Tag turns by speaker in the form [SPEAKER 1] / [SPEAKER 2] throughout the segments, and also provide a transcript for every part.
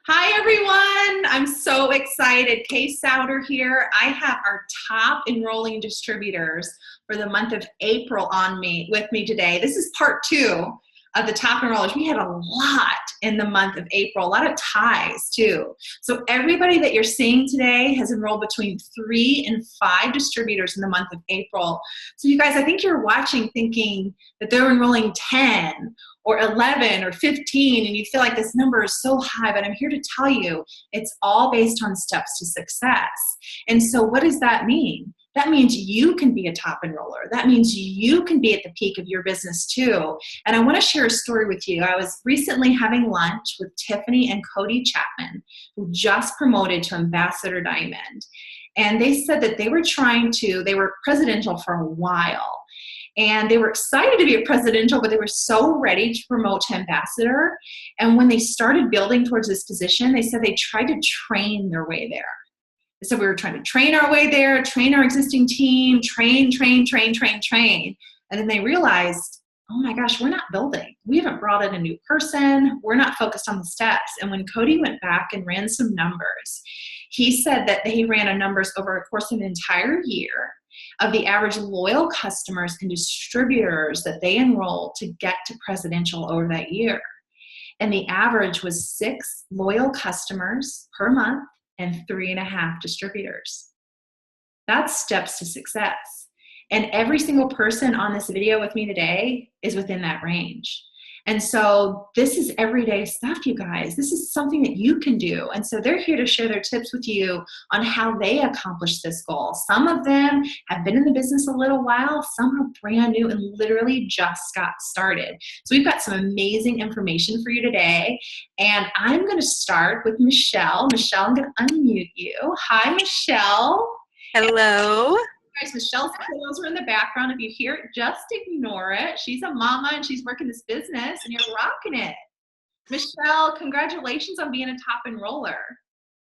[SPEAKER 1] Hi, everyone. I'm so excited. Kay Souter here. I have our top enrolling distributors for the month of April with me today. This is part 2 of the top enrollers. We had a lot in the month of April, a lot of ties too. So everybody that you're seeing today has enrolled between 3 and 5 distributors in the month of April. So you guys, I think you're watching thinking that they're enrolling 10 or 11 or 15, and you feel like this number is so high, but I'm here to tell you it's all based on steps to success. And so what does that mean? That means you can be a top enroller. That means you can be at the peak of your business too. And I want to share a story with you. I was recently having lunch with Tiffany and Cody Chapman, who just promoted to Ambassador Diamond. And they said that they were presidential for a while. And they were excited to be a presidential, but they were so ready to promote to ambassador. And when they started building towards this position, they said they tried to train their way there. They said we were trying to train our way there, train our existing team, train. And then they realized, oh my gosh, we're not building. We haven't brought in a new person. We're not focused on the steps. And when Cody went back and ran some numbers, he said that he ran numbers over a course of an entire year of the average loyal customers and distributors that they enrolled to get to presidential over that year. And the average was 6 loyal customers per month and 3.5 distributors. That's steps to success. And every single person on this video with me today is within that range. And so this is everyday stuff, you guys. This is something that you can do. And so they're here to share their tips with you on how they accomplish this goal. Some of them have been in the business a little while. Some are brand new and literally just got started. So we've got some amazing information for you today. And I'm going to start with Michelle. Michelle, I'm going to unmute you. Hi, Michelle.
[SPEAKER 2] Hello.
[SPEAKER 1] Guys, Michelle's kiddos are in the background. If you hear it, just ignore it. She's a mama and she's working this business and you're rocking it. Michelle, congratulations on being a top enroller.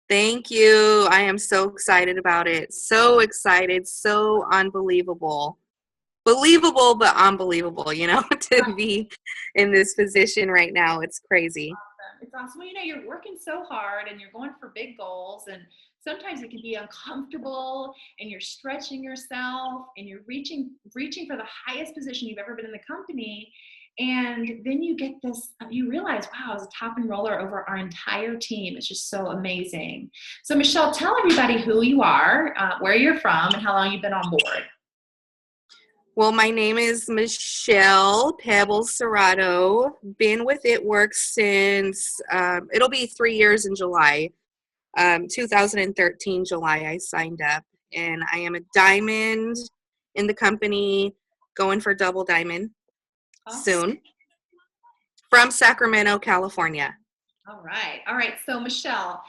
[SPEAKER 2] Thank you. I am so excited about it. So excited. So unbelievable. Believable, but unbelievable, to be in this position right now. It's crazy.
[SPEAKER 1] It's awesome. Well, you're working so hard and you're going for big goals, and sometimes it can be uncomfortable and you're stretching yourself and you're reaching for the highest position you've ever been in the company. And then you realize, wow, as a top enroller over our entire team, it's just so amazing. So Michelle, tell everybody who you are, where you're from, and how long you've been on board.
[SPEAKER 2] Well, my name is Michelle Pebbles Serrato. Been with It Works since, it'll be 3 years in July. 2013 July I signed up, and I am a diamond in the company, going for double diamond soon, from Sacramento, California.
[SPEAKER 1] All right. So Michelle,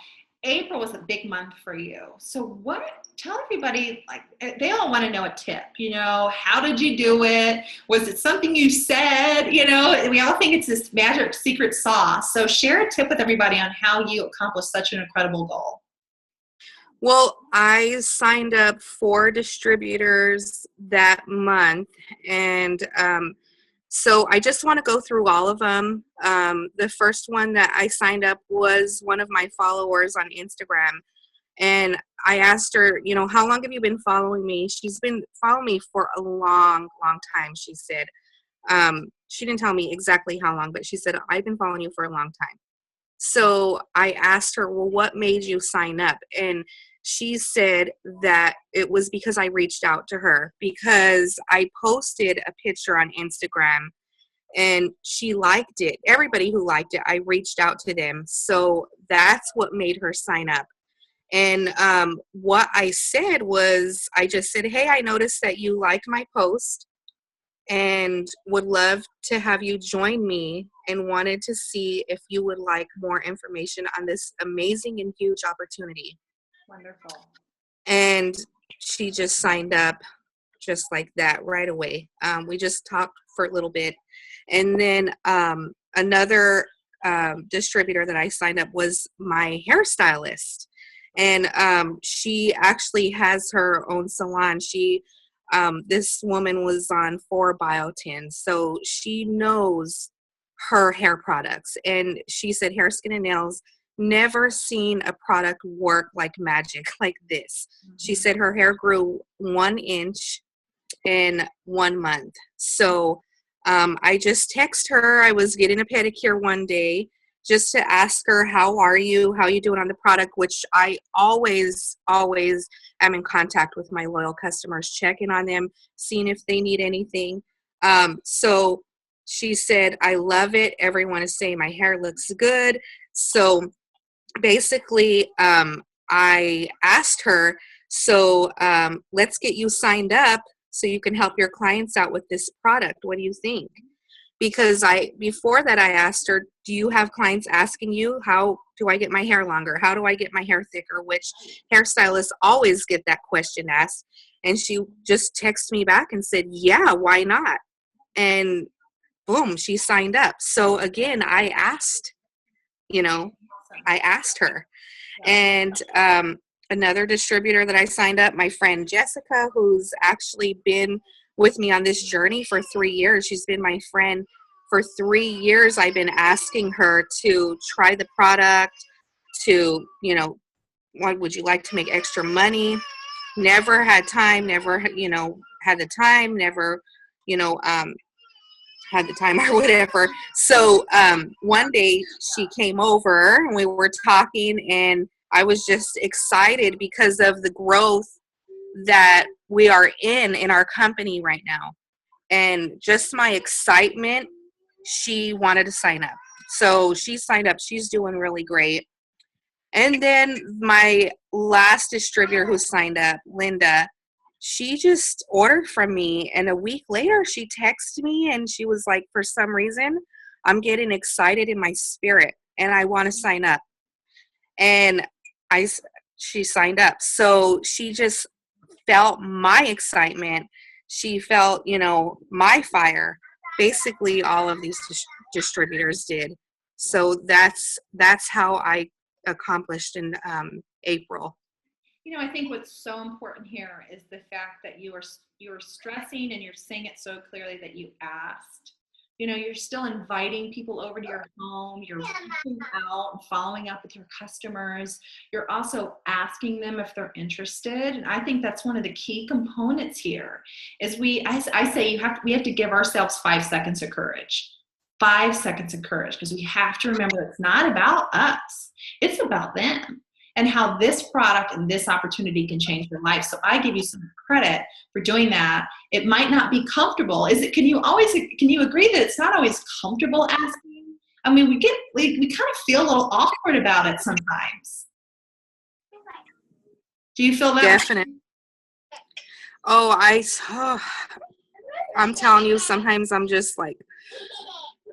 [SPEAKER 1] April was a big month for you. So tell everybody, they all want to know a tip, how did you do it? Was it something you said? We all think it's this magic secret sauce. So share a tip with everybody on how you accomplished such an incredible goal.
[SPEAKER 2] Well, I signed up 4 distributors that month, and so I just want to go through all of them. The first one that I signed up was one of my followers on Instagram. And I asked her, how long have you been following me? She's been following me for a long, long time, she said. She didn't tell me exactly how long, but she said, I've been following you for a long time. So I asked her, well, what made you sign up? And she said that it was because I reached out to her, because I posted a picture on Instagram and she liked it. Everybody who liked it, I reached out to them. So that's what made her sign up. And what I said was, I just said, hey, I noticed that you liked my post and would love to have you join me, and wanted to see if you would like more information on this amazing and huge opportunity.
[SPEAKER 1] Wonderful.
[SPEAKER 2] And she just signed up just like that right away. We just talked for a little bit. And then another distributor that I signed up was my hairstylist. And she actually has her own salon. This woman was on 4 biotin, so she knows her hair products. And she said hair, skin, and nails never seen a product work like magic like this. She said her hair grew 1 inch in 1 month. So I just text her. I was getting a pedicure one day just to ask her, how are you? How are you doing on the product? Which I always am in contact with my loyal customers, checking on them, seeing if they need anything. So she said, I love it. Everyone is saying my hair looks good. So basically, I asked her, so let's get you signed up so you can help your clients out with this product. What do you think? Because before that, I asked her, do you have clients asking you, how do I get my hair longer? How do I get my hair thicker? Which hairstylists always get that question asked. And she just texted me back and said, yeah, why not? And boom, she signed up. So again, I asked her. And another distributor that I signed up, my friend Jessica, who's actually been with me on this journey for 3 years. She's been my friend for 3 years. I've been asking her to try the product, to, what would you like to make extra money? Never had time, never, had the time, never, had the time or whatever. So one day she came over and we were talking, and I was just excited because of the growth that we are in our company right now. And just my excitement, she wanted to sign up. So she signed up. She's doing really great. And then my last distributor who signed up, Linda, she just ordered from me, and a week later she texted me and she was like, for some reason, I'm getting excited in my spirit and I want to sign up. And she signed up. So she just felt my excitement. She felt, my fire. Basically, all of these distributors did. So that's how I accomplished in April.
[SPEAKER 1] I think what's so important here is the fact that you're stressing, and you're saying it so clearly, that you asked. You're still inviting people over to your home. You're reaching out and following up with your customers. You're also asking them if they're interested. And I think that's one of the key components here is I say we have to give ourselves 5 seconds of courage. 5 seconds of courage, because we have to remember it's not about us. It's about them and how this product and this opportunity can change their life. So I give you some credit for doing that. It might not be comfortable. Can you agree that it's not always comfortable asking? I mean, we kind of feel a little awkward about it sometimes. Do you feel that?
[SPEAKER 2] Definitely. I'm telling you, sometimes I'm just like,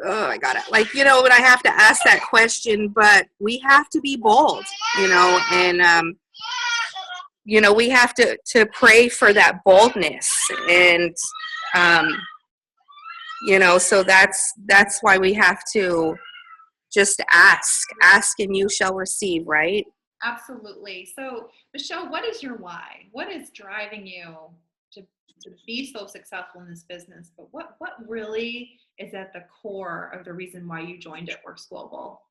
[SPEAKER 2] oh, I got it. When I have to ask that question, but we have to be bold, and, we have to pray for that boldness. And, so that's why we have to just ask and you shall receive, right?
[SPEAKER 1] Absolutely. So Michelle, what is your why? What is driving you to be so successful in this business? But what really is at the core of the reason why you joined It Works Global?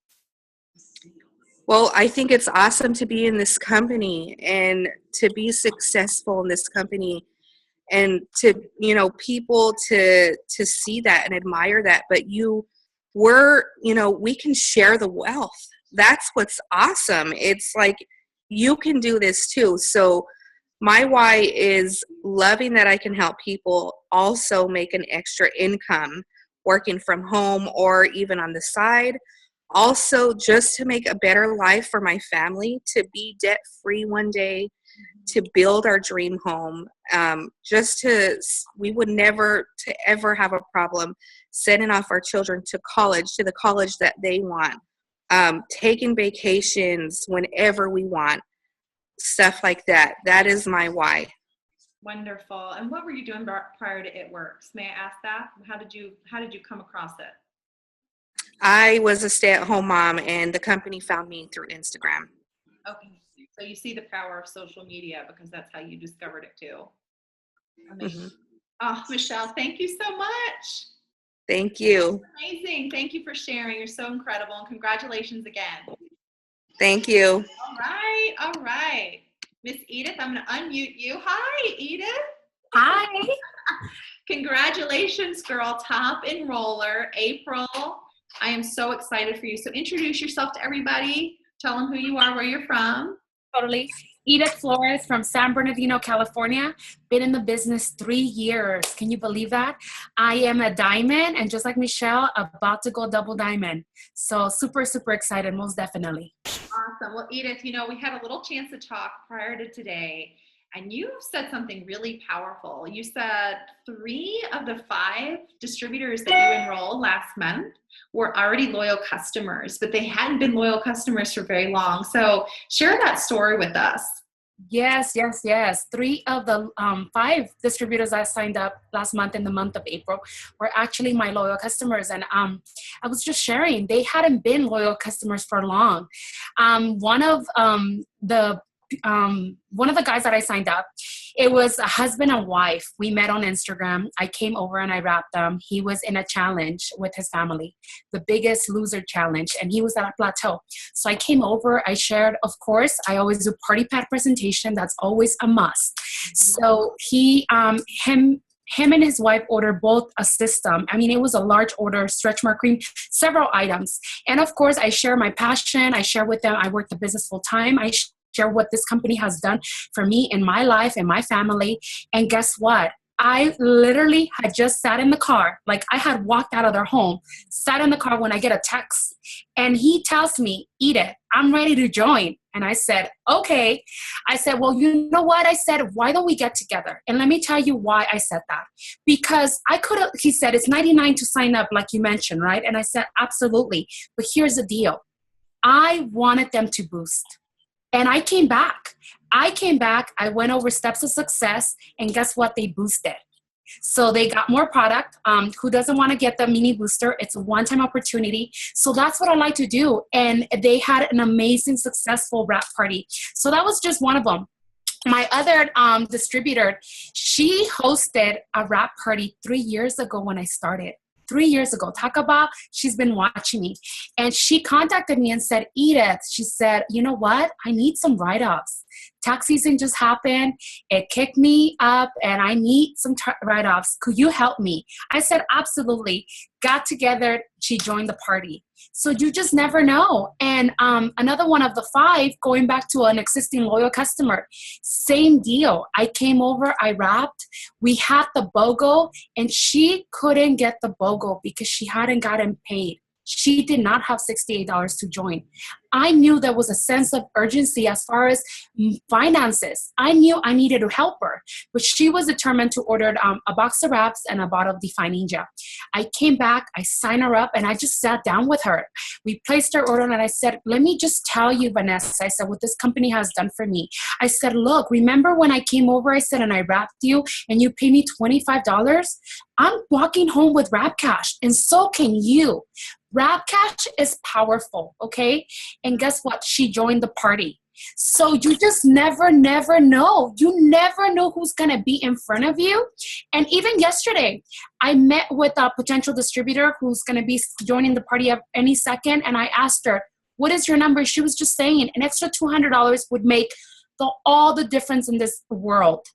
[SPEAKER 2] Well, I think it's awesome to be in this company and to be successful in this company, and to, people to see that and admire that. But we can share the wealth. That's what's awesome. It's like, you can do this too. So my why is loving that I can help people also make an extra income working from home or even on the side. Also, just to make a better life for my family, to be debt free one day, to build our dream home. We would never to ever have a problem sending off our children to the college that they want, taking vacations whenever we want. Stuff like that. That is my why.
[SPEAKER 1] Wonderful. And what were you doing prior to It Works? May I ask that? How did you come across it?
[SPEAKER 2] I was a stay-at-home mom, and the company found me through Instagram.
[SPEAKER 1] Okay. So you see the power of social media, because that's how you discovered it too. Amazing. Mm-hmm. Oh, Michelle, thank you so much.
[SPEAKER 2] Thank you.
[SPEAKER 1] Amazing. Thank you for sharing. You're so incredible, and congratulations again.
[SPEAKER 2] Thank you.
[SPEAKER 1] All right, all right. Miss Edith, I'm going to unmute you. Hi, Edith.
[SPEAKER 3] Hi.
[SPEAKER 1] Congratulations, girl. Top enroller, April. I am so excited for you. So introduce yourself to everybody. Tell them who you are, where you're from.
[SPEAKER 3] Totally. Edith Flores from San Bernardino, California. Been in the business 3 years. Can you believe that? I am a diamond, and just like Michelle, about to go double diamond. So super, super excited, most definitely.
[SPEAKER 1] Awesome. Well, Edith, you know, we had a little chance to talk prior to today, and you said something really powerful. You said 3 of the 5 distributors that you enrolled last month were already loyal customers, but they hadn't been loyal customers for very long. So share that story with us.
[SPEAKER 3] Yes, yes, yes. 3 of the 5 distributors I signed up last month in the month of April were actually my loyal customers. And I was just sharing, they hadn't been loyal customers for long. One of the guys that I signed up, it was a husband and wife. We met on Instagram. I came over and I wrapped them. He was in a challenge with his family, the Biggest Loser challenge, and he was at a plateau. So I came over, I shared, of course, I always do party pack presentation. That's always a must. So him and his wife ordered both a system. I mean, it was a large order, stretch mark cream, several items. And of course, I share my passion. I share with them, I work the business full time. I share what this company has done for me in my life and my family. And guess what? I literally had just sat in the car, like I had walked out of their home, sat in the car when I get a text, and he tells me, Edith, I'm ready to join. And I said, okay. I said, well, you know what? I said, why don't we get together? And let me tell you why I said that. Because I could have, he said, it's $99 to sign up, like you mentioned, right? And I said, absolutely. But here's the deal. I wanted them to boost. And I came back. I went over steps of success, and guess what? They boosted. So they got more product. Who doesn't want to get the mini booster? It's a one-time opportunity. So that's what I like to do. And they had an amazing, successful wrap party. So that was just one of them. My other distributor, she hosted a wrap party 3 years ago when I started. 3 years ago. Talk about, she's been watching me. And she contacted me and said, Edith, she said, you know what? I need some write-offs. Tax season just happened. It kicked me up and I need some write-offs. Could you help me? I said, absolutely. Got together. She joined the party. So you just never know. And another one of the 5, going back to an existing loyal customer, same deal. I came over, I wrapped. We had the BOGO, and she couldn't get the BOGO because she hadn't gotten paid. She did not have $68 to join. I knew there was a sense of urgency as far as finances. I knew I needed to help her, but she was determined to order a box of wraps and a bottle of Define Ninja. I came back, I signed her up, and I just sat down with her. We placed her order, and I said, let me just tell you, Vanessa, I said, what this company has done for me. I said, look, remember when I came over, I said, and I wrapped you, and you paid me $25? I'm walking home with wrap cash, and so can you. Wrap cash is powerful, okay? And guess what? She joined the party. So you just never know. You never know who's going to be in front of you. And even yesterday, I met with a potential distributor who's going to be joining the party at any second. And I asked her, what is your number? She was just saying an extra $200 would make all the difference in this world.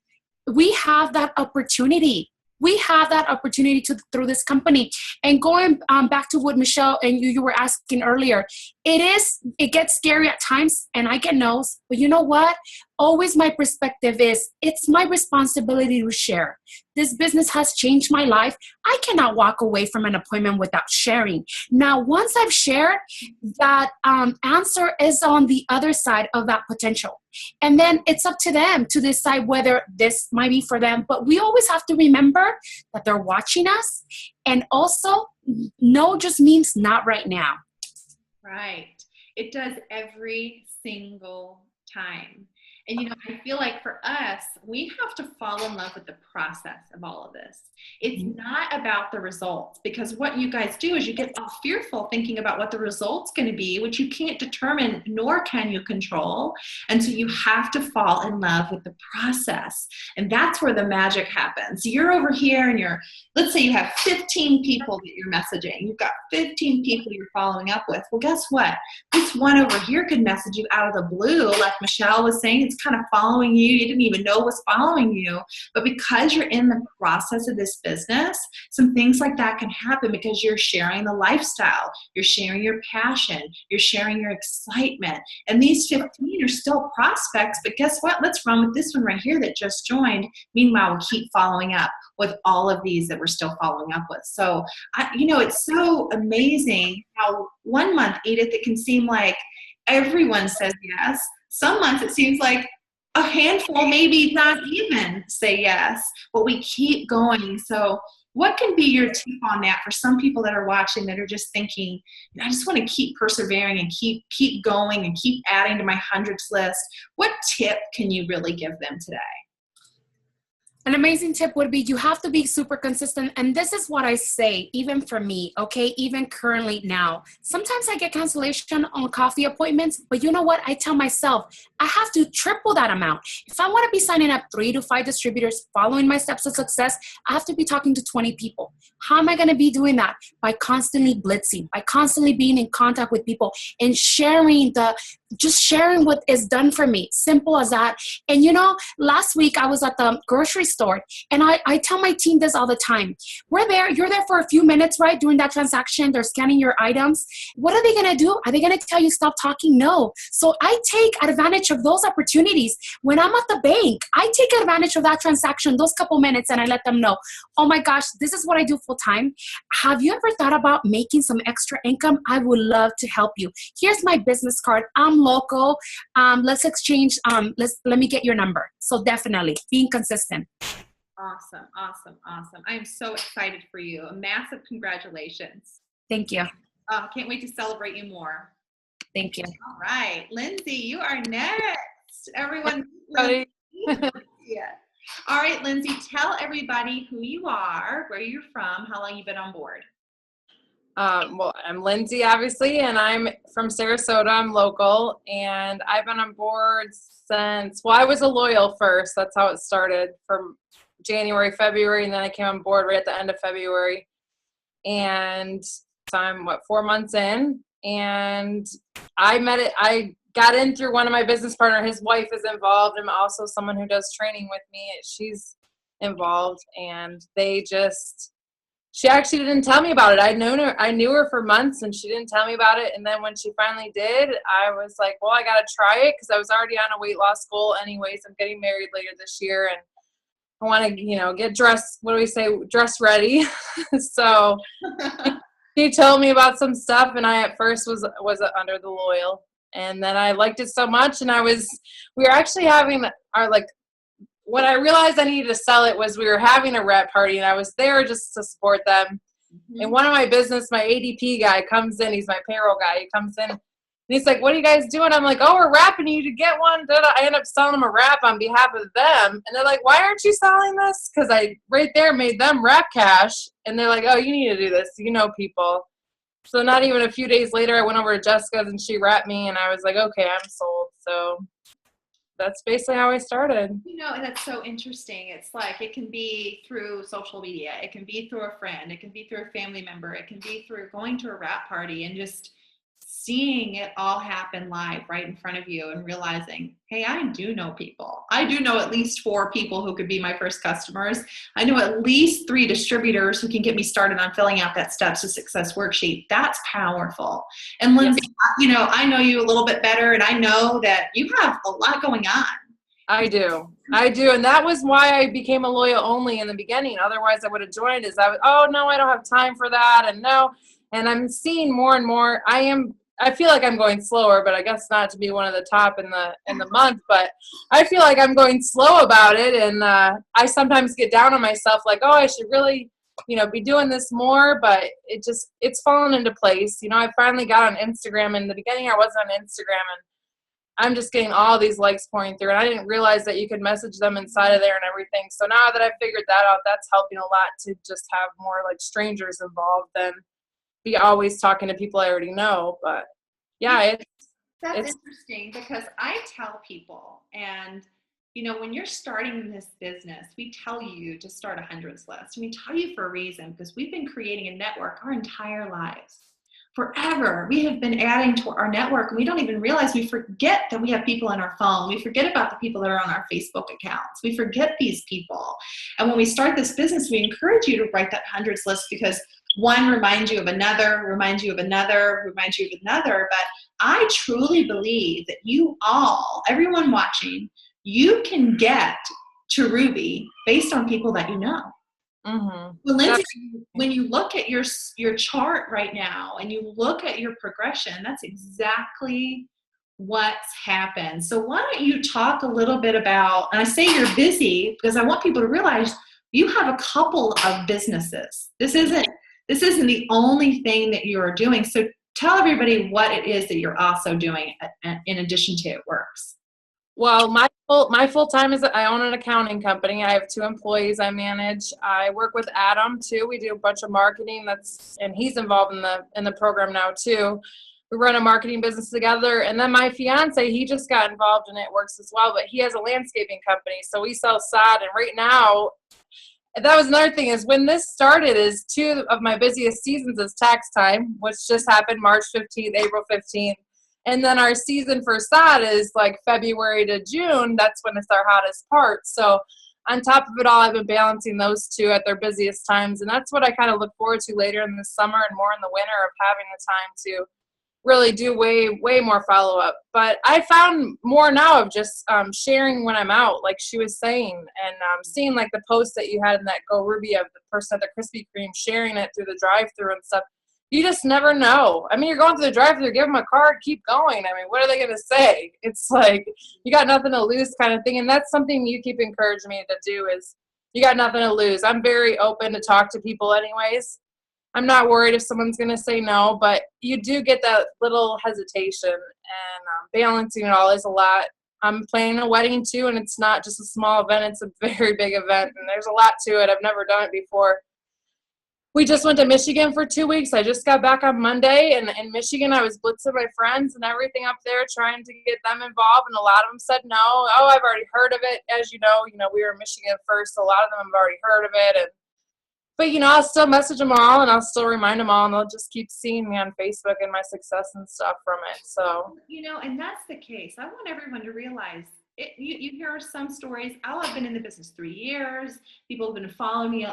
[SPEAKER 3] We have that opportunity. We have that opportunity through this company. And going back to what Michelle and you were asking earlier, it gets scary at times, and I get no's, but you know what? Always my perspective is it's my responsibility to share. This business has changed my life. I cannot walk away from an appointment without sharing. Now, once I've shared, that answer is on the other side of that potential. And then it's up to them to decide whether this might be for them. But we always have to remember that they're watching us. And also, no just means not right now.
[SPEAKER 1] Right. It does every single time. And, I feel like for us, we have to fall in love with the process of all of this. It's not about the results, because what you guys do is you get all fearful thinking about what the result's going to be, which you can't determine, nor can you control. And so you have to fall in love with the process. And that's where the magic happens. You're over here and let's say you have 15 people that you're messaging. You've got 15 people you're following up with. Well, guess what? This one over here could message you out of the blue, like Michelle was saying. It's kind of following you. You didn't even know was following you. But because you're in the process of this business, some things like that can happen because you're sharing the lifestyle. You're sharing your passion. You're sharing your excitement. And these 15 are still prospects, but guess what? Let's run with this one right here that just joined. Meanwhile, we'll keep following up with all of these that we're still following up with. So, it's so amazing how one month, Edith, it can seem like everyone says yes. Some months it seems like a handful, maybe not even, say yes, but we keep going. So what can be your tip on that for some people that are watching that are just thinking, I just want to keep persevering and keep going and keep adding to my hundreds list? What tip can you really give them today?
[SPEAKER 3] An amazing tip would be you have to be super consistent. And this is what I say, even for me, okay, even currently now. Sometimes I get cancellation on coffee appointments, but you know what? I tell myself, I have to triple that amount. If I want to be signing up 3 to 5 distributors, following my steps of success, I have to be talking to 20 people. How am I going to be doing that? By constantly blitzing, by constantly being in contact with people and sharing what is done for me. Simple as that. And last week I was at the grocery store, and I tell my team this all the time. You're there for a few minutes, right? During that transaction, they're scanning your items. What are they going to do? Are they going to tell you stop talking? No. So I take advantage of those opportunities. When I'm at the bank, I take advantage of that transaction, those couple minutes, and I let them know, oh my gosh, this is what I do full time. Have you ever thought about making some extra income? I would love to help you. Here's my business card. I'm local. Let's exchange. Let me get your number. So definitely being consistent.
[SPEAKER 1] Awesome. I am so excited for you. A massive congratulations.
[SPEAKER 3] Thank you.
[SPEAKER 1] Can't wait to celebrate you more.
[SPEAKER 3] Thank you.
[SPEAKER 1] All right, Lindsay, you are next. Everyone. Yeah. All right, Lindsay, tell everybody who you are, where you're from, how long you've been on board.
[SPEAKER 4] Well, I'm Lindsay, obviously, and I'm from Sarasota. I'm local, and I've been on board since, I was a loyal first. That's how it started, from January, February, and then I came on board right at the end of February. And so I'm, 4 months in, and I got in through one of my business partner. His wife is involved, and also someone who does training with me. She's involved, and she actually didn't tell me about it. I knew her for months, and she didn't tell me about it. And then when she finally did, I was like, well, I got to try it, because I was already on a weight loss goal anyways. I'm getting married later this year, and I want to, get dressed, dress ready. So she told me about some stuff, and I at first was under the loyal. And then I liked it so much, and we were actually having when I realized I needed to sell it was we were having a rep party, and I was there just to support them. Mm-hmm. And one of my ADP guy comes in. He's my payroll guy. He comes in, and he's like, what are you guys doing? I'm like, oh, we're wrapping you to get one. I end up selling them a wrap on behalf of them. And they're like, why aren't you selling this? Because I right there made them wrap cash. And they're like, oh, you need to do this. People. So not even a few days later, I went over to Jessica's, and she wrapped me, and I was like, okay, I'm sold. So that's basically how I started.
[SPEAKER 1] And that's so interesting. It's like it can be through social media. It can be through a friend. It can be through a family member. It can be through going to a wrap party and just seeing it all happen live right in front of you and realizing, hey, I do know people. I do know at least 4 people who could be my first customers. I know at least 3 distributors who can get me started on filling out that Steps to Success worksheet. That's powerful. And Lindsay, yes. I know you a little bit better, and I know that you have a lot going on.
[SPEAKER 4] I do. And that was why I became a loyal only in the beginning. Otherwise I would have joined oh no, I don't have time for that. And I'm seeing more and more. I feel like I'm going slower, but I guess not to be one of the top in the month, but I feel like I'm going slow about it. And I sometimes get down on myself like, oh, I should really, be doing this more, but it's fallen into place. I finally got on Instagram. In the beginning, I wasn't on Instagram, and I'm just getting all these likes pouring through, and I didn't realize that you could message them inside of there and everything. So now that I've figured that out, that's helping a lot to just have more like strangers involved than be always talking to people I already know. But yeah,
[SPEAKER 1] that's interesting, because I tell people, and when you're starting this business, we tell you to start a hundreds list. And we tell you for a reason, because we've been creating a network our entire lives. Forever, we have been adding to our network, and we don't even realize, we forget that we have people on our phone. We forget about the people that are on our Facebook accounts. We forget these people. And when we start this business, we encourage you to write that hundreds list, because one reminds you of another, reminds you of another, reminds you of another. But I truly believe that you all, everyone watching, you can get to Ruby based on people that you know.
[SPEAKER 4] Mm-hmm.
[SPEAKER 1] Well, Lindsay, when you look at your chart right now and you look at your progression, that's exactly what's happened. So why don't you talk a little bit about, and I say you're busy because I want people to realize you have a couple of businesses. This isn't the only thing that you are doing. So tell everybody what it is that you're also doing in addition to It Works.
[SPEAKER 4] Well, my full time is I own an accounting company. I have 2 employees I manage. I work with Adam too. We do a bunch of marketing, and he's involved in the program now too. We run a marketing business together. And then my fiance, he just got involved in It Works as well, but he has a landscaping company. So we sell sod, and right now, that was another thing, is when this started, is 2 of my busiest seasons is tax time, which just happened March 15th, April 15th. And then our season for sod is like February to June. That's when it's our hottest part. So on top of it all, I've been balancing those 2 at their busiest times. And that's what I kind of look forward to later in the summer and more in the winter, of having the time to really do way more follow-up. But I found more now of just sharing when I'm out, like she was saying, and seeing like the post that you had in that Go Ruby of the person at the Krispy Kreme sharing it through the drive-thru and stuff. You just never know. I mean, you're going through the drive-thru, give them a card, keep going. I mean, what are they going to say? It's like, you got nothing to lose kind of thing. And that's something you keep encouraging me to do, is you got nothing to lose. I'm very open to talk to people anyways. I'm not worried if someone's going to say no, but you do get that little hesitation, and balancing it all is a lot. I'm planning a wedding too, and it's not just a small event. It's a very big event, and there's a lot to it. I've never done it before. We just went to Michigan for 2 weeks. I just got back on Monday, and in Michigan, I was blitzing my friends and everything up there, trying to get them involved, and a lot of them said no. Oh, I've already heard of it. As you know, we were in Michigan first, so a lot of them have already heard of it. But I'll still message them all, and I'll still remind them all, and they'll just keep seeing me on Facebook and my success and stuff from it. So,
[SPEAKER 1] and that's the case. I want everyone to realize you hear some stories. I've been in the business 3 years. People have been following me.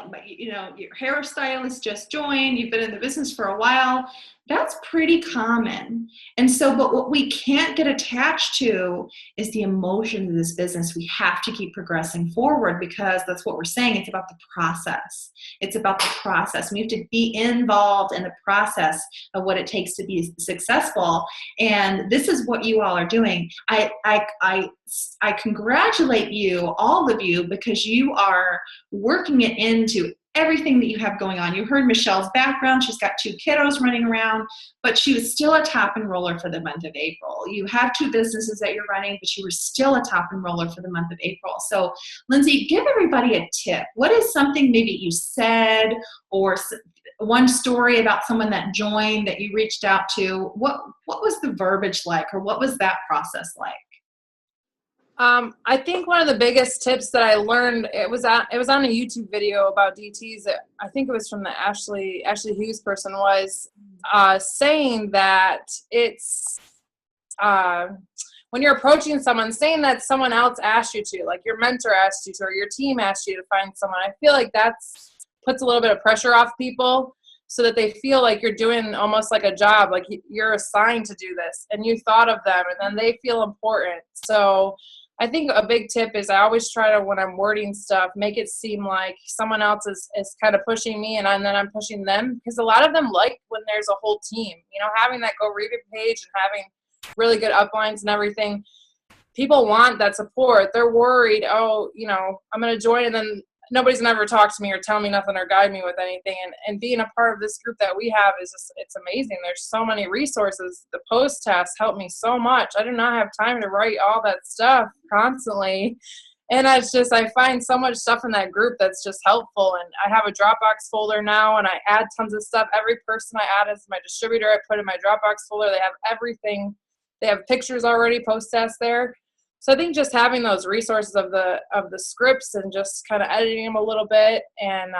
[SPEAKER 1] Your hairstylist just joined. You've been in the business for a while. That's pretty common. And so, but what we can't get attached to is the emotion of this business. We have to keep progressing forward, because that's what we're saying. It's about the process. It's about the process. We have to be involved in the process of what it takes to be successful. And this is what you all are doing. I congratulate you, all of you, because you are working it into everything that you have going on. You heard Michelle's background. She's got 2 kiddos running around, but she was still a top enroller for the month of April. You have 2 businesses that you're running, but you were still a top enroller for the month of April. So, Lindsay, give everybody a tip. What is something maybe you said, or one story about someone that joined that you reached out to? What was the verbiage like, or what was that process like?
[SPEAKER 4] I think one of the biggest tips that I learned, it was on a YouTube video about DTs. I think it was from the Ashley Hughes person, was saying that it's when you're approaching someone, saying that someone else asked you to, like your mentor asked you to, or your team asked you to find someone. I feel like puts a little bit of pressure off people, so that they feel like you're doing almost like a job, like you're assigned to do this, and you thought of them, and then they feel important. So I think a big tip is I always try to, when I'm wording stuff, make it seem like someone else is kind of pushing me, and then I'm pushing them, because a lot of them like when there's a whole team, having that Go Read It page and having really good uplines and everything. People want that support. They're worried, I'm going to join, and then nobody's never talked to me or tell me nothing or guide me with anything. And being a part of this group that we have is just, it's amazing. There's so many resources. The post tests helped me so much. I did not have time to write all that stuff constantly. And it's just, I find so much stuff in that group that's just helpful. And I have a Dropbox folder now, and I add tons of stuff. Every person I add as my distributor, I put in my Dropbox folder. They have everything. They have pictures already, post-test there. So I think just having those resources of the scripts and just kind of editing them a little bit and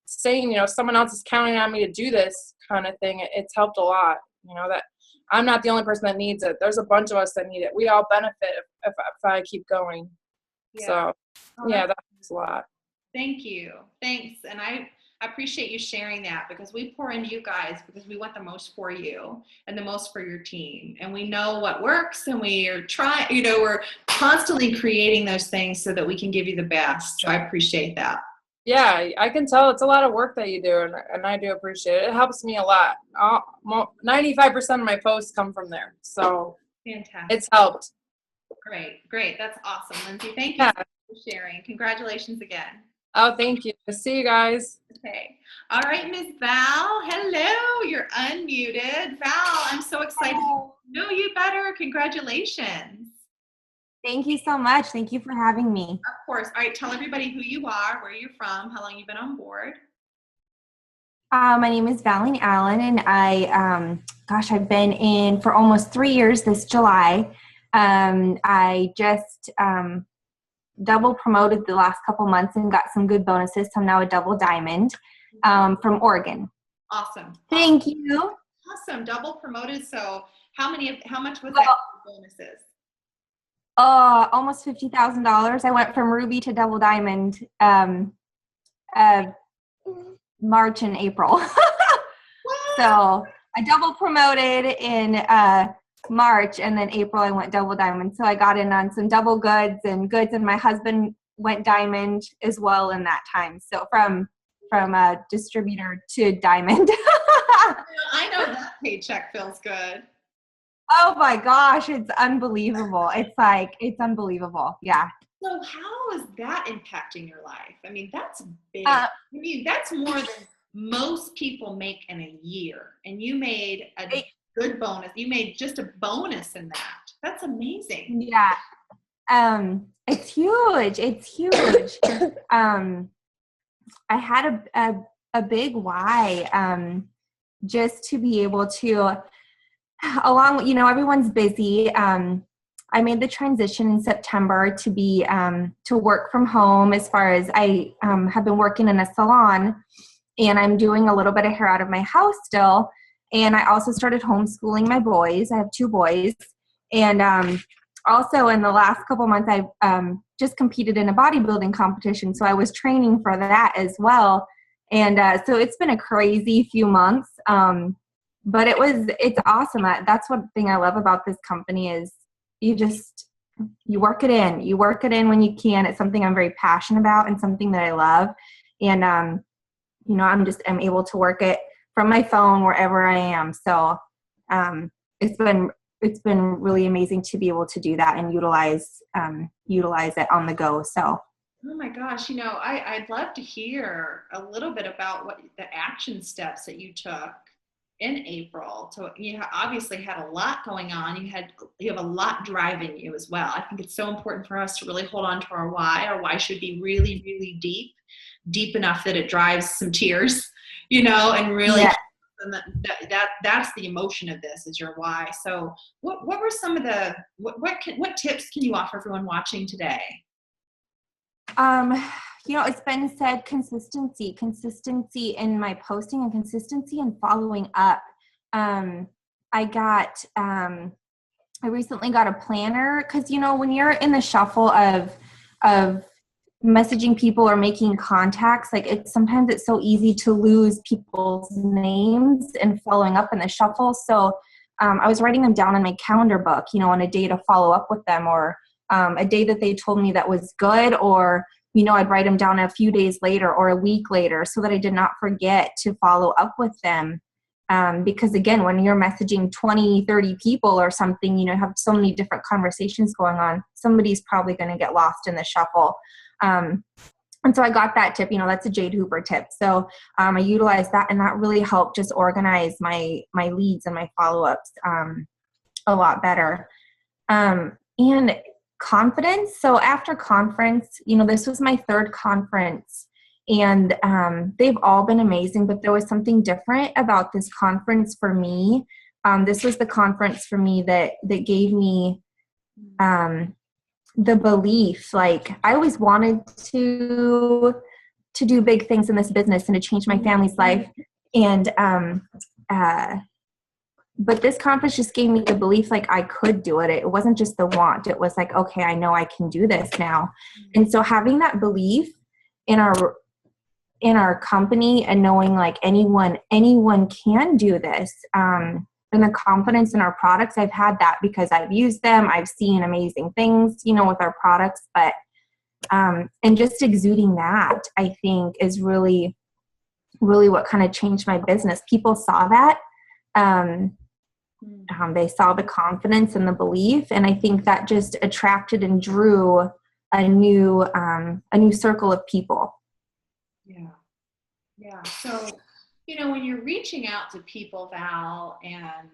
[SPEAKER 4] saying, you know, someone else is counting on me to do this kind of thing, it's helped a lot. You know, that I'm not the only person that needs it. There's a bunch of us that need it. We all benefit if I keep going. Yeah. So, yeah, that means a lot.
[SPEAKER 1] Thank you. Thanks. And I appreciate you sharing that, because we pour into you guys because we want the most for you and the most for your team. And we know what works, and we are trying, you know, we're constantly creating those things so that we can give you the best. So I appreciate that.
[SPEAKER 4] Yeah, I can tell it's a lot of work that you do, and I do appreciate it. It helps me a lot. 95% of my posts come from there. So
[SPEAKER 1] fantastic.
[SPEAKER 4] It's helped.
[SPEAKER 1] Great. That's awesome, Lindsay. Thank you for sharing. Congratulations again.
[SPEAKER 4] Oh, thank you. See you guys.
[SPEAKER 1] Okay. All right, Ms. Val. Hello. You're unmuted. Val, I'm so excited to know you better. Congratulations.
[SPEAKER 5] Thank you so much. Thank you for having me.
[SPEAKER 1] Of course. All right. Tell everybody who you are, where you're from, how long you've been on board.
[SPEAKER 5] My name is Valen Allen, and I've been in for almost 3 years this July. I just double promoted the last couple months and got some good bonuses. So I'm now a double diamond from Oregon.
[SPEAKER 1] Awesome.
[SPEAKER 5] Thank you.
[SPEAKER 1] Awesome. Double promoted. So how much was that bonuses?
[SPEAKER 5] Almost $50,000. I went from ruby to double diamond March and April. So I double promoted in March, and then April I went double diamond. So I got in on some double goods, and my husband went diamond as well in that time. So from a distributor to diamond.
[SPEAKER 1] I know that paycheck feels good.
[SPEAKER 5] Oh my gosh, it's unbelievable. It's unbelievable. Yeah.
[SPEAKER 1] So how is that impacting your life? I mean, that's big. I mean, that's more than most people make in a year. And you made a good bonus. You made just a bonus in that. That's amazing.
[SPEAKER 5] Yeah. It's huge. It's huge. I had a big why, just to be able to, along, everyone's busy. I made the transition in September to be, to work from home, as far as I have been working in a salon, and I'm doing a little bit of hair out of my house still. And I also started homeschooling my boys. I have 2 boys. And also in the last couple months, I just competed in a bodybuilding competition. So I was training for that as well. And so it's been a crazy few months. But it's awesome. That's one thing I love about this company is you work it in. You work it in when you can. It's something I'm very passionate about and something that I love. And, I'm able to work it from my phone wherever I am. So it's been really amazing to be able to do that and utilize it on the go. So.
[SPEAKER 1] Oh my gosh, I'd love to hear a little bit about what the action steps that you took in April. So you obviously had a lot going on. You have a lot driving you as well. I think it's so important for us to really hold on to our why. Our why should be really, really deep enough that it drives some tears, and really that's the emotion of this is your why. So what were some of the, what tips can you offer everyone watching today?
[SPEAKER 5] It's been said consistency in my posting and consistency in following up. I recently got a planner because, when you're in the shuffle of messaging people or making contacts, sometimes it's so easy to lose people's names and following up in the shuffle. So I was writing them down in my calendar book, on a day to follow up with them, or a day that they told me that was good, or I'd write them down a few days later or a week later so that I did not forget to follow up with them. Because again, when you're messaging 20, 30 people or something, you have so many different conversations going on, somebody's probably going to get lost in the shuffle. And so I got that tip, that's a Jade Hooper tip. So I utilized that, and that really helped just organize my leads and my follow-ups a lot better. And confidence. So after conference, this was my third conference, and they've all been amazing, but there was something different about this conference for me. This was the conference for me that gave me the belief. Like, I always wanted to do big things in this business and to change my family's life. And but this conference just gave me the belief, like, I could do it. It wasn't just the want. It was like, okay, I know I can do this now. And so having that belief in our company, and knowing like anyone can do this, and the confidence in our products, I've had that because I've used them. I've seen amazing things, with our products, but and just exuding that, I think, is really, really what kind of changed my business. People saw that. They saw the confidence and the belief, and I think that just attracted and drew a new circle of people.
[SPEAKER 1] Yeah. So, when you're reaching out to people, Val, and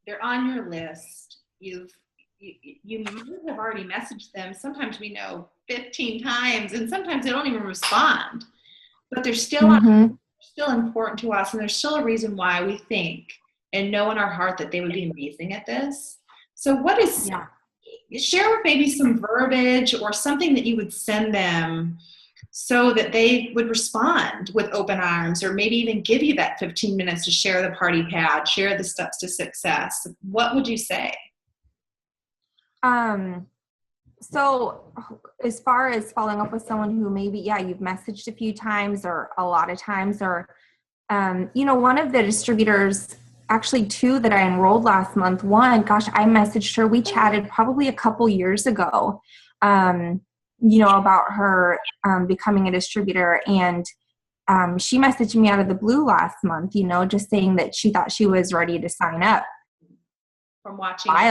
[SPEAKER 1] they're on your list, you might have already messaged them. Sometimes we know 15 times, and sometimes they don't even respond, but they're still still important to us, and there's still a reason why we think and know in our heart that they would be amazing at this. So share with maybe some verbiage or something that you would send them so that they would respond with open arms, or maybe even give you that 15 minutes to share the party pad, share the steps to success. What would you say?
[SPEAKER 5] So as far as following up with someone who maybe, you've messaged a few times or a lot of times, or, one of the distributors, actually two that I enrolled last month. One, gosh, I messaged her. We chatted probably a couple years ago, about her becoming a distributor. And she messaged me out of the blue last month, just saying that she thought she was ready to sign up.
[SPEAKER 1] From watching.
[SPEAKER 5] I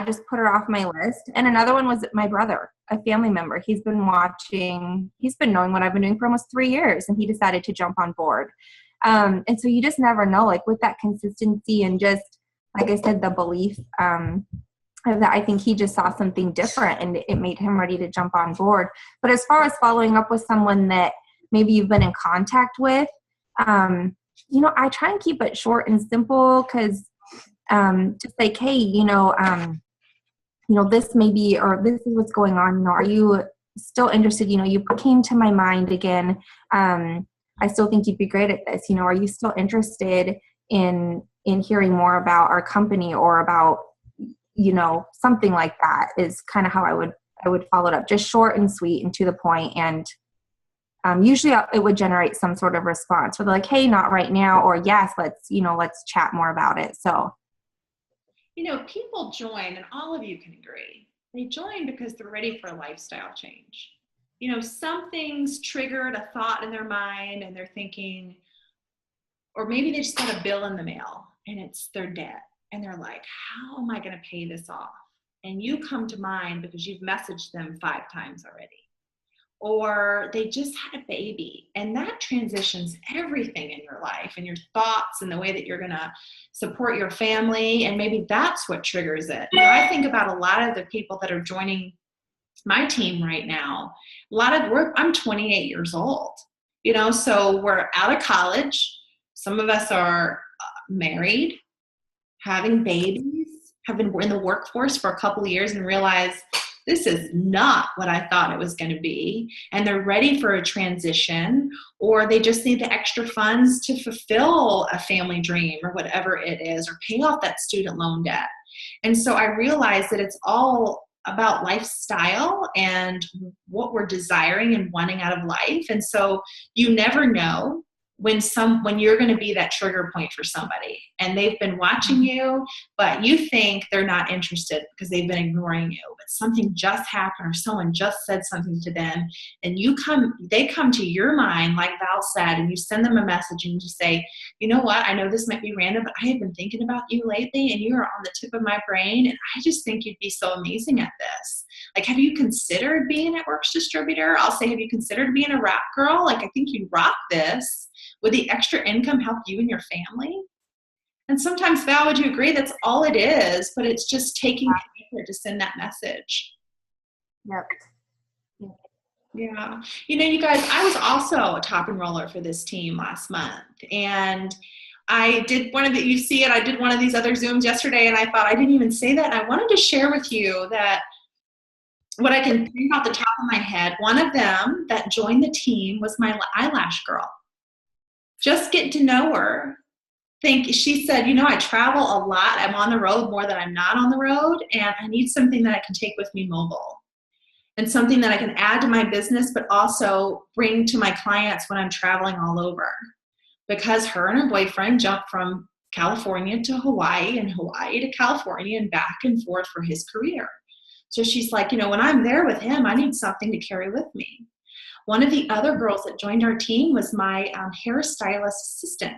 [SPEAKER 5] just put her off my list. And another one was my brother, a family member. He's been knowing what I've been doing for almost 3 years, and he decided to jump on board. And so you just never know, like, with that consistency and just, like I said, the belief that I think he just saw something different, and it made him ready to jump on board. But as far as following up with someone that maybe you've been in contact with, I try and keep it short and simple, because just like, hey, this may be, or this is what's going on. Are you still interested? You came to my mind again. I still think you'd be great at this. Are you still interested in hearing more about our company, or about, something like that is kind of how I would follow it up. Just short and sweet and to the point. And usually it would generate some sort of response where they're like, hey, not right now, or yes, let's chat more about it. So,
[SPEAKER 1] people join, and all of you can agree, they join because they're ready for a lifestyle change. Something's triggered a thought in their mind, and they're thinking, or maybe they just got a bill in the mail and it's their debt, and they're like, how am I going to pay this off? And you come to mind because you've messaged them 5 times already. Or they just had a baby, and that transitions everything in your life and your thoughts and the way that you're going to support your family. And maybe that's what triggers it. I think about a lot of the people that are joining my team right now. I'm 28 years old, so we're out of college. Some of us are married, having babies, have been in the workforce for a couple of years, and realize this is not what I thought it was going to be. And they're ready for a transition, or they just need the extra funds to fulfill a family dream or whatever it is, or pay off that student loan debt. And so I realized that it's all about lifestyle and what we're desiring and wanting out of life. And so you never know when you're going to be that trigger point for somebody and they've been watching you, but you think they're not interested because they've been ignoring you, but something just happened or someone just said something to them, and they come to your mind, like Val said, and you send them a message and you say, you know what, I know this might be random, but I have been thinking about you lately and you are on the tip of my brain, and I just think you'd be so amazing at this. Like, have you considered being at Works Distributor? I'll say, have you considered being a wrap girl? Like, I think you'd rock this. Would the extra income help you and your family? And sometimes, Val, would you agree that's all it is, but it's just taking paper to send that message.
[SPEAKER 5] Yep.
[SPEAKER 1] Yeah. You know, you guys, I was also a top enroller for this team last month. And I did you see it, I did one of these other Zooms yesterday, and I thought I didn't even say that. And I wanted to share with you that what I can think off the top of my head, one of them that joined the team was my eyelash girl. Just getting to know her. She said, you know, I travel a lot. I'm on the road more than I'm not on the road, and I need something that I can take with me mobile and something that I can add to my business, but also bring to my clients when I'm traveling all over. Because her and her boyfriend jumped from California to Hawaii and Hawaii to California and back and forth for his career. So she's like, you know, when I'm there with him, I need something to carry with me. One of the other girls that joined our team was my hairstylist assistant.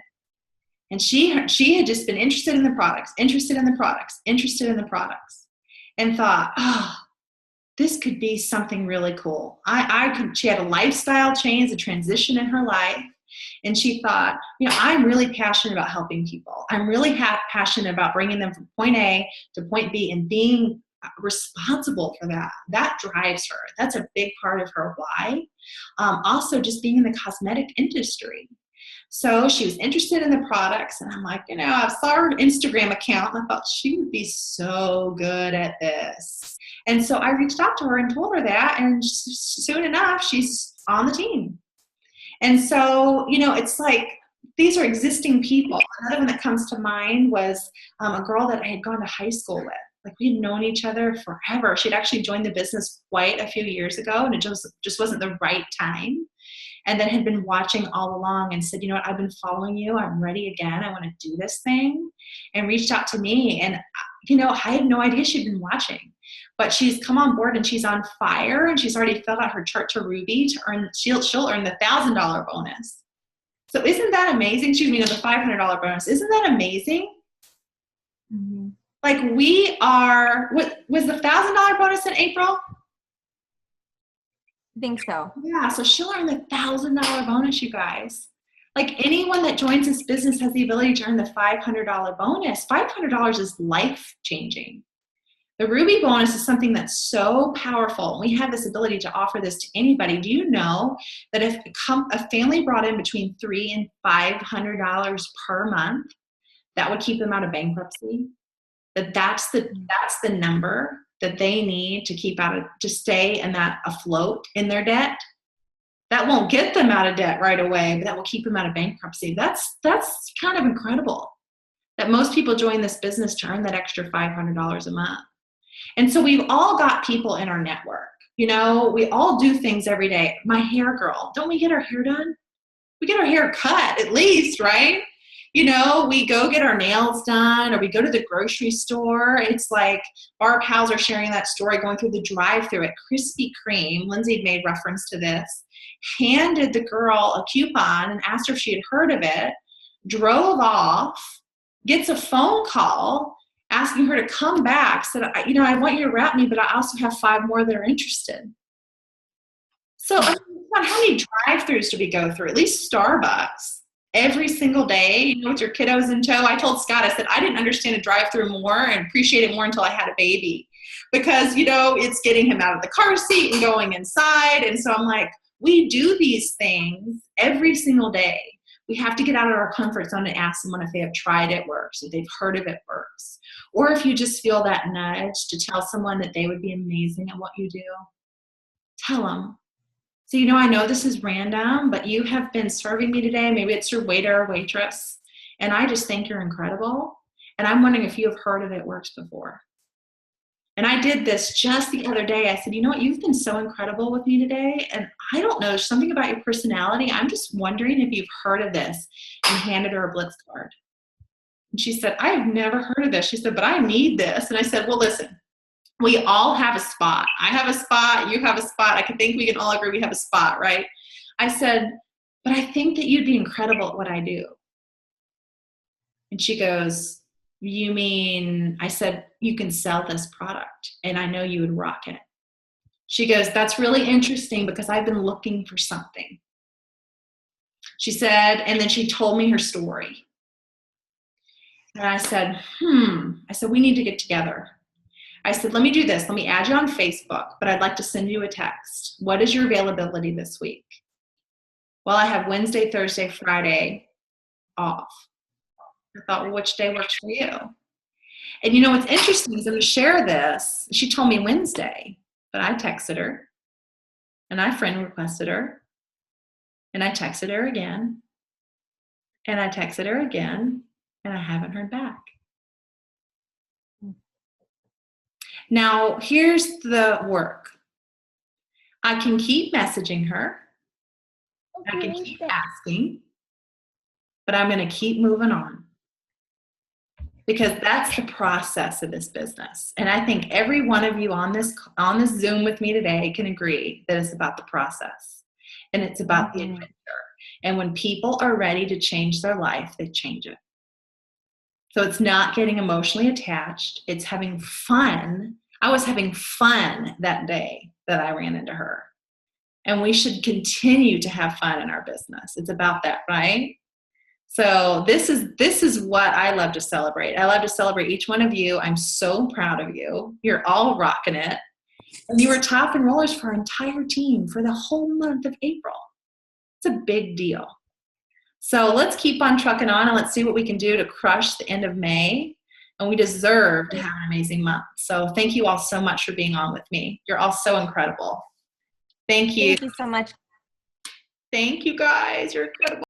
[SPEAKER 1] And she had just been interested in the products, and thought, oh, this could be something really cool. She had a lifestyle change, a transition in her life. And she thought, you know, I'm really passionate about helping people. I'm really passionate about bringing them from point A to point B and being responsible for that. That drives her. That's a big part of her why. Also, just being in the cosmetic industry. So she was interested in the products, and I'm like, you know, I saw her Instagram account, and I thought she would be so good at this. And so I reached out to her and told her that, and soon enough, she's on the team. And so, you know, it's like, these are existing people. Another one that comes to mind was a girl that I had gone to high school with. Like, we had known each other forever. She'd actually joined the business quite a few years ago, and it just wasn't the right time. And then had been watching all along and said, you know what, I've been following you. I'm ready again. I want to do this thing. And reached out to me. And, you know, I had no idea she'd been watching. But she's come on board and she's on fire, and she's already filled out her chart to Ruby to earn, she'll earn the $1,000 bonus. So isn't that amazing? Excuse me, the $500 bonus. Isn't that amazing?
[SPEAKER 5] Mm-hmm.
[SPEAKER 1] Like, we are, what was the $1,000 bonus in April?
[SPEAKER 5] I think so.
[SPEAKER 1] Yeah, so she'll earn the $1,000 bonus, you guys. Like, anyone that joins this business has the ability to earn the $500 bonus. $500 is life-changing. The Ruby bonus is something that's so powerful. We have this ability to offer this to anybody. Do you know that if a family brought in between $300 and $500 per month, that would keep them out of bankruptcy? That's the number that they need to stay in that afloat in their debt. That won't get them out of debt right away, but that will keep them out of bankruptcy. That's kind of incredible that most people join this business to earn that extra $500 a month. And so we've all got people in our network. You know, we all do things every day. My hair girl, don't we get our hair done? We get our hair cut at least, right? You know, we go get our nails done, or we go to the grocery store. It's like Barb Hauser sharing that story, going through the drive-thru at Krispy Kreme. Lindsay made reference to this. Handed the girl a coupon and asked her if she had heard of it, drove off, gets a phone call asking her to come back, said, you know, I want you to wrap me, but I also have 5 more that are interested. So how many drive-thrus do we go through? At least Starbucks. Every single day, you know, with your kiddos in tow. I told Scott, I said, I didn't understand a drive-thru more and appreciate it more until I had a baby, because, you know, it's getting him out of the car seat and going inside. And so I'm like, we do these things every single day. We have to get out of our comfort zone and ask someone if they have tried It Works, if they've heard of It Works. Or if you just feel that nudge to tell someone that they would be amazing at what you do, tell them. So, you know, I know this is random, but you have been serving me today. Maybe it's your waiter or waitress. And I just think you're incredible. And I'm wondering if you have heard of It Works before. And I did this just the other day. I said, you know what? You've been so incredible with me today. And I don't know, there's something about your personality. I'm just wondering if you've heard of this, and handed her a Blitz card. And she said, I've never heard of this. She said, but I need this. And I said, well, listen, we all have a spot. I have a spot. You have a spot. I think we can all agree we have a spot, right? I said, but I think that you'd be incredible at what I do. And she goes, you mean, I said, you can sell this product and I know you would rock it. She goes, that's really interesting because I've been looking for something. She said, and then she told me her story. And I said, I said, we need to get together. I said, let me do this. Let me add you on Facebook, but I'd like to send you a text. What is your availability this week? Well, I have Wednesday, Thursday, Friday off. I thought, well, which day works for you? And you know what's interesting is I'm going to share this. She told me Wednesday, but I texted her, and I friend requested her, and I texted her again, and I texted her again, and I haven't heard back. Now, here's the work. I can keep messaging her. I can keep asking, but I'm going to keep moving on. Because that's the process of this business. And I think every one of you on this Zoom with me today can agree that it's about the process. And it's about the adventure. And when people are ready to change their life, they change it. So it's not getting emotionally attached. It's having fun. I was having fun that day that I ran into her. And we should continue to have fun in our business. It's about that, right? So this is what I love to celebrate. I love to celebrate each one of you. I'm so proud of you. You're all rocking it. And you were top enrollers for our entire team for the whole month of April. It's a big deal. So let's keep on trucking on, and let's see what we can do to crush the end of May. And we deserve to have an amazing month. So thank you all so much for being on with me. You're all so incredible. Thank you.
[SPEAKER 5] Thank you so much.
[SPEAKER 1] Thank you guys. You're incredible.